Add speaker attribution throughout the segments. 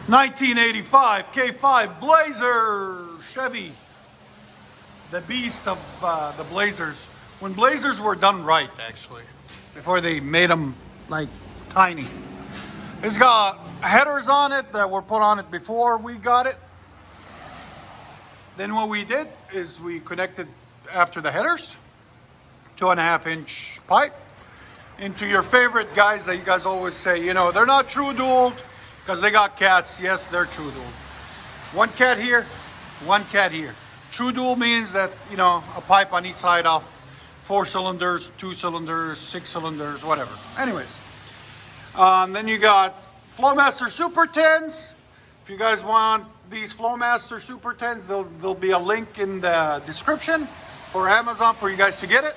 Speaker 1: 1985 K5 Blazer Chevy. The beast of the Blazers. When Blazers were done right, actually. Before they made them like tiny. It's got headers on it that were put on it before we got it. Then what we did is we connected after the headers, 2.5-inch pipe into your favorite guys that you guys always say, you know, they're not true dualed because they got cats. Yes, they're true dualed. One cat here, one cat here. True dual means that, you know, a pipe on each side off 4 cylinders, 2 cylinders, 6 cylinders, whatever. Anyways, then you got FLOWMASTER Super 10s. If you guys want these FLOWMASTER Super 10s, there'll be a link in the description for Amazon for you guys to get it.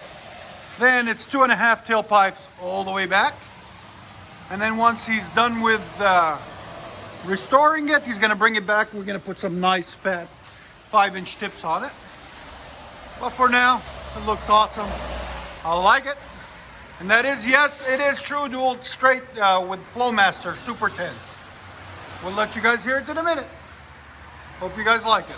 Speaker 1: Then it's 2.5 tailpipes all the way back. And then once he's done with restoring it, he's gonna bring it back. We're gonna put some nice fat 5-inch tips on it. But for now, it looks awesome. I like it. And that is, yes, it is true dual straight with FLOWMASTER Super 10s. We'll let you guys hear it in a minute. Hope you guys like it.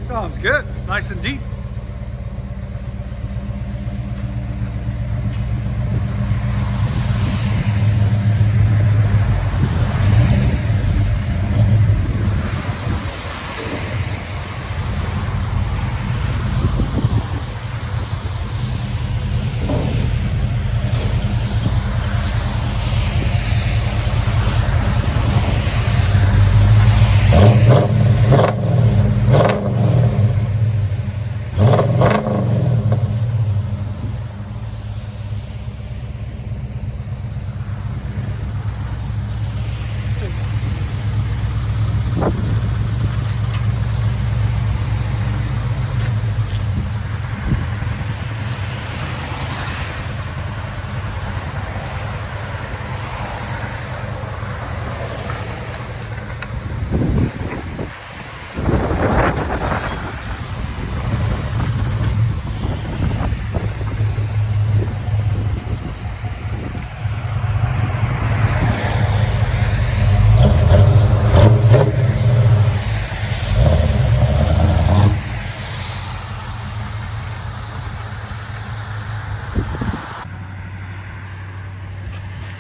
Speaker 1: Sounds good, nice and deep.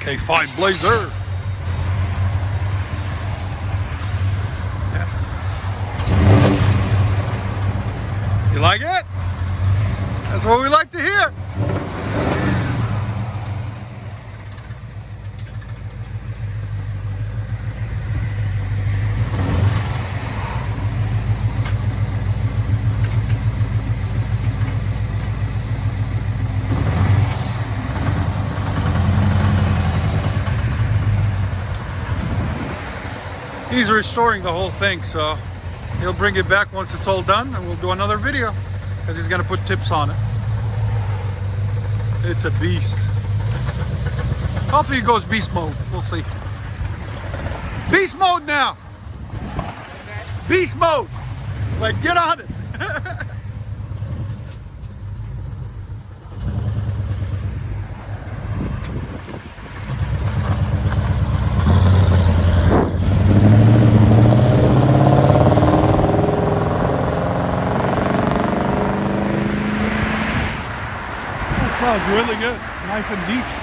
Speaker 1: K5 Blazer. Yeah. You like it? That's what we like to hear. He's restoring the whole thing, so he'll bring it back once it's all done, and we'll do another video because he's gonna put tips on it. It's a beast. Hopefully it goes beast mode. We'll see. Beast mode now. Beast mode. Like, get on it. Sounds really good, nice and deep.